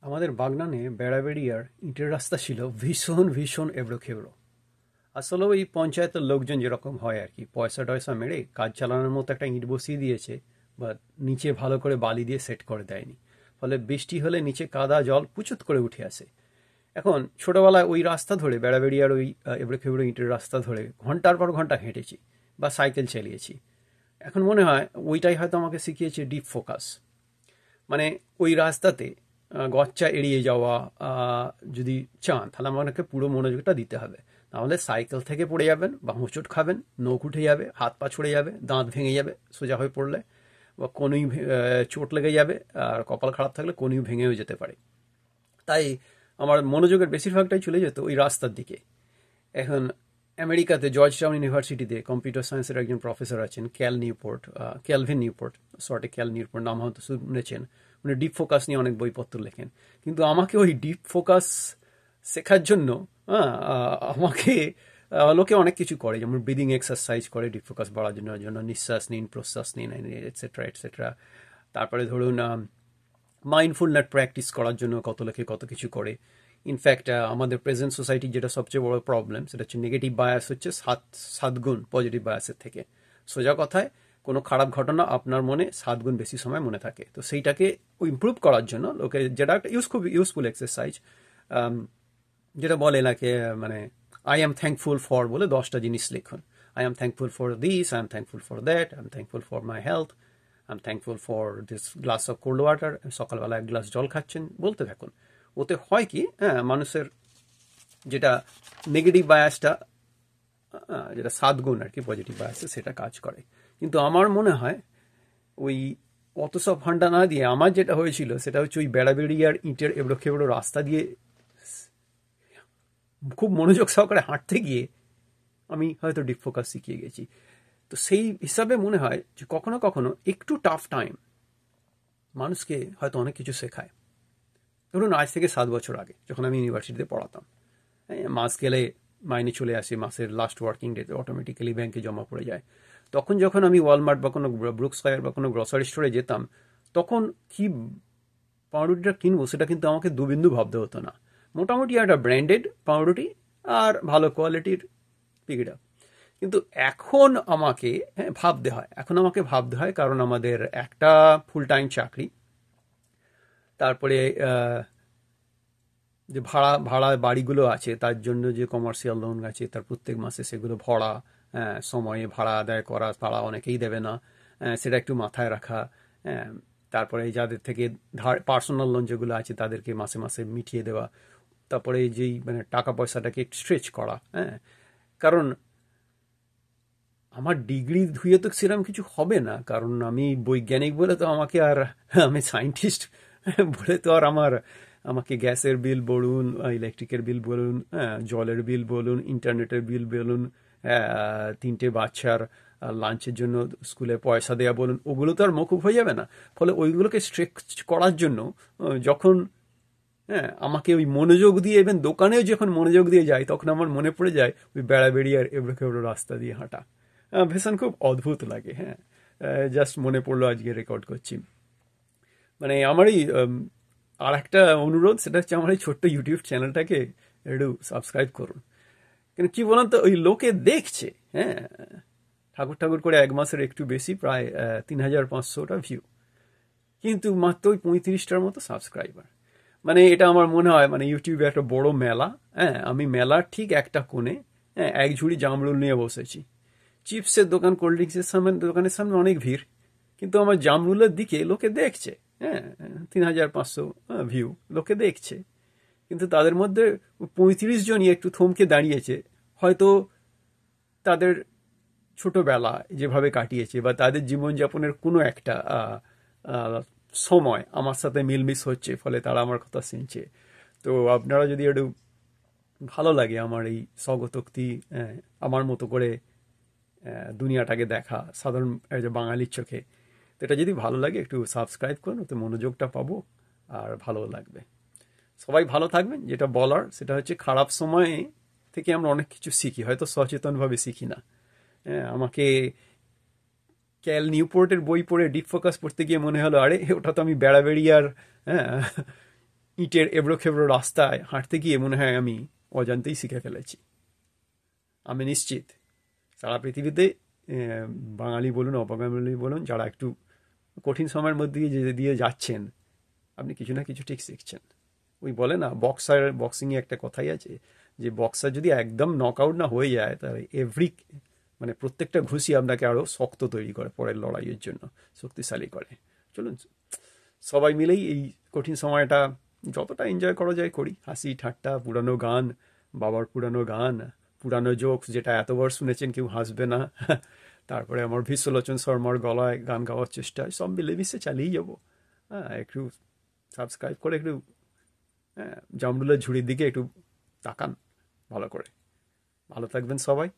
আমাদের বাগনানে বেড়াবেড়িয়ার ইটের রাস্তা ছিল ভীষণ ভীষণ এবড়ো-খেবড়ো। আসলে ওই পঞ্চায়েতের লোকজন যেরকম হয় আর কি, পয়সা টয়সা মেরে কাজ চালানোর মতো একটা ইট বসিয়ে দিয়েছে, বা নিচে ভালো করে বালি দিয়ে সেট করে দেয়নি। ফলে বৃষ্টি হলে নিচে কাদা জল পুচুত করে উঠে আসে। এখন ছোটবেলায় ওই রাস্তা ধরে বেড়াবেড়িয়ার ওই এবড়ো খেবড়ো ইটের রাস্তা ধরে ঘন্টার পর ঘন্টা হেঁটেছি বা সাইকেল চালিয়েছি। এখন মনে হয় ওইটাই হয়তো আমাকে শিখিয়েছে ডিপ ফোকাস। মানে ওই রাস্তাতে গচ্চা এড়িয়ে যাওয়া, যদি চান তাহলে আমাকে পুরো মনোযোগটা দিতে হবে। নাহলে সাইকেল থেকে পড়ে যাবেন বা হোঁচট খাবেন, নখ উঠে যাবে, হাত পা ছড়ে যাবে, দাঁত ভেঙে যাবে সোজা হয়ে পড়লে, বা কনুই চোট লেগে যাবে, আর কপাল খারাপ থাকলে কনুই ভেঙেও যেতে পারে। তাই আমার মনোযোগের বেশিরভাগটাই চলে যেত ওই রাস্তার দিকে। এখন আমেরিকাতে জর্জ টাউন ইউনিভার্সিটিতে কম্পিউটার সায়েন্সের একজন প্রফেসর আছেন, ক্যালভিন নিউপোর্ট, ক্যাল নিউপোর্ট নাম হয়তো শুনেছেন। উনি ডিপ ফোকাস নিয়ে অনেক বইপত্র লেখেন। কিন্তু আমাকে ওই ডিপ ফোকাস শেখার জন্য আমাকে লোকে অনেক কিছু করে, যেমন ব্রিদিং এক্সারসাইজ করে ডিপ ফোকাস বাড়ার জন্য নিঃশ্বাস নিন, প্রশ্বাস নিন, এটসেট্রা এটসেট্রা। তারপরে ধরুন মাইন্ডফুলনেস প্র্যাকটিস করার জন্য কত লোকে কত কিছু করে। ইনফ্যাক্ট আমাদের প্রেজেন্ট সোসাইটির যেটা সবচেয়ে বড় প্রবলেম, সেটা হচ্ছে নেগেটিভ বায়াস হচ্ছে সাত গুণ পজিটিভ বায়াসের থেকে। সোজা কথায়, কোনো খারাপ ঘটনা আপনার মনে 7 গুণ বেশি সময় মনে থাকে। তো সেইটাকে ইমপ্রুভ করার জন্য লোকে, যেটা একটা খুব ইউজফুল এক্সারসাইজ, যেটা বলে নাকি, মানে আই এম থ্যাঙ্কফুল ফর বলে 10টা জিনিস লিখুন। I am thankful for this, I am thankful for that, I am thankful for my health, I am thankful for this glass of cold water. সকালবেলা 1 glass জল খাচ্ছেন, বলতে থাকুন। ওতে হয় কি, মানুষের যেটা নেগেটিভ বায়াসটা, যেটা 7 গুণ আর কি পজিটিভ বায়াসে, সেটা কাজ করে। কিন্তু আমার মনে হয় ওই অত সব ফান্ডা না দিয়ে আমার যেটা হয়েছিল সেটা হচ্ছে ওই বেড়াবেড়িয়ার ইটের এবড়ো খেবড়ো রাস্তা দিয়ে খুব মনোযোগ সহকারে হাঁটতে গিয়ে আমি হয়তো ডিপ ফোকাস শিখিয়ে গেছি। তো সেই হিসাবে মনে হয় যে কখনো কখনো একটু টাফ টাইম মানুষকে হয়তো অনেক কিছু শেখায়। ধরুন আজ থেকে 7 বছর আগে যখন আমি ইউনিভার্সিটিতে পড়াতাম, মাস গেলে মাইনে চলে আসে, মাসের লাস্ট ওয়ার্কিং ডেতে অটোমেটিক্যালি ব্যাংকে জমা পড়ে যায়। তখন যখন আমি ওয়ালমার্ট বা কোনো ব্রুকস্কয়ার বা কোনো গ্রসারি স্টোরে যেতাম, তখন কি পাউরুটিটা কিনবো সেটা কিন্তু আমাকে দুবিন্দু ভাবতে হতো না। মোটামুটি একটা ব্র্যান্ডেড পাউরুটি আর ভালো কোয়ালিটির পিকটা। কিন্তু এখন আমাকে ভাবতে হয়, কারণ আমাদের একটা ফুল টাইম চাকরি, তারপরে যে ভাড়া বাড়িগুলো আছে তার জন্য যে কমার্শিয়াল লোন আছে, তার প্রত্যেক মাসে সেগুলো ভরা, সময়ে ভাড়া আদায় করা, ভাড়া অনেকেই দেবে না, সেটা একটু মাথায় রাখা। তারপরে যাদের থেকে পার্সোনাল লোন যেগুলো আছে তাদেরকে মাসে মাসে মিটিয়ে দেওয়া। তারপরে যেই মানে টাকা পয়সাটাকে স্ট্রেচ করা। কারণ আমার ডিগ্রি ধুয়ে তো সেরকম কিছু হবে না, কারণ আমি বৈজ্ঞানিক বলে তো আমাকে আর, আমি সায়েন্টিস্ট বলে তো আর আমাকে গ্যাসের বিল বলুন, ইলেকট্রিকের বিল বলুন, জলের বিল বলুন, ইন্টারনেটের বিল বলুন, 3টে বাচ্চার লাঞ্চের জন্য স্কুলে পয়সা দেওয়া বলুন, ওগুলো তো আর মকুব হয়ে যাবে না। ফলে ওইগুলোকে স্ট্রেচ করার জন্য যখন আমাকে ওই মনোযোগ দিয়ে, ইভেন দোকানেও যখন মনোযোগ দিয়ে যাই, তখন আমার মনে পড়ে যায় ওই বেড়াবেড়িয়ার এবড়ো খেবড়ো রাস্তা দিয়ে হাঁটা। ভীষণ খুব অদ্ভুত লাগে। জাস্ট মনে পড়লো, আজকে রেকর্ড করছি। মানে আমার এই আর একটা অনুরোধ, সেটা হচ্ছে আমার এই ছোট্ট ইউটিউব চ্যানেলটাকে একটু সাবস্ক্রাইব করুন। কিন্তু কি বলেন তো, ওই লোকে দেখছে, ঠাকুর করে 1 মাসের একটু বেশি, প্রায় 3500টা ভিউ, কিন্তু মাত্র ওই 35টার মতো সাবস্ক্রাইবার। মানে এটা আমার মনে হয় মানে ইউটিউবে একটা বড় মেলা। আমি মেলার ঠিক একটা কোণে এক ঝুড়ি জামরুল নিয়ে বসেছি। চিপসের দোকান, কোল্ড ড্রিঙ্কসের দোকানের সামনে অনেক ভিড়, কিন্তু আমার জামরুলের দিকে লোকে দেখছে। 3500 ভিউ, লোকে দেখছে। কিন্তু তাদের মধ্যে 35 জনই একটু থমকে দাঁড়িয়েছে, হয়তো তাদের ছোটবেলা যেভাবে কাটিয়েছে বা তাদের জীবনযাপনের কোনো একটা সময় আমার সাথে মিলমিশ হচ্ছে, ফলে তারা আমার কথা শুনছে। তো আপনারা যদি একটু ভালো লাগে আমার এই স্বগতোক্তি, আমার মতো করে দুনিয়াটাকে দেখা সাধারণ বাঙালির চোখে, তো এটা যদি ভালো লাগে একটু সাবস্ক্রাইব করুন, ওতে মনোযোগটা পাবো আর ভালো লাগবে। সবাই ভালো থাকবেন। যেটা বলার সেটা হচ্ছে, খারাপ সময়ে থেকে আমরা অনেক কিছু শিখি, হয়তো সচেতনভাবে শিখি না। আমাকে ক্যাল নিউপোর্টের বই পড়ে ডিপ ফোকাস পড়তে গিয়ে মনে হলো, আরে ওটা তো আমি বেড়াবেড়িয়ার ইটের এবড়ো খেবড়ো রাস্তায় হাঁটতে গিয়ে মনে হয় আমি অজান্তেই শিখে ফেলেছি। আমি নিশ্চিত সারা পৃথিবীতে বাঙালি বলুন অবাঙালি বলুন, যারা একটু কঠিন সময়ের মধ্যে দিয়ে যাচ্ছেন, আপনি কিছু না কিছু ঠিক শিখছেন। ওই বলে না, বক্সিংয়ে একটা কথাই আছে যে বক্সার যদি একদম নকআউট না হয়ে যায়, তাহলে মানে প্রত্যেকটা ঘুষি আপনাকে আরও শক্ত তৈরি করে পরের লড়াইয়ের জন্য, শক্তিশালী করে। চলুন সবাই মিলেই এই কঠিন সময়টা যতটা এনজয় করা যায় করি, হাসি ঠাট্টা, পুরানো গান, বাবার পুরানো গান, পুরানো জোকস যেটা এতবার শুনেছেন কেউ হাসবে না, তারপরে আমার ভীষ্মলোচন শর্মার গলায় গান গাওয়ার চেষ্টা, সব মিলেমিশে চালিয়ে যাবো। হ্যাঁ, একটু সাবস্ক্রাইব করে একটু, হ্যাঁ, জামরুলের ঝুড়ির দিকে একটু তাকান ভালো করে। ভালো থাকবেন সবাই।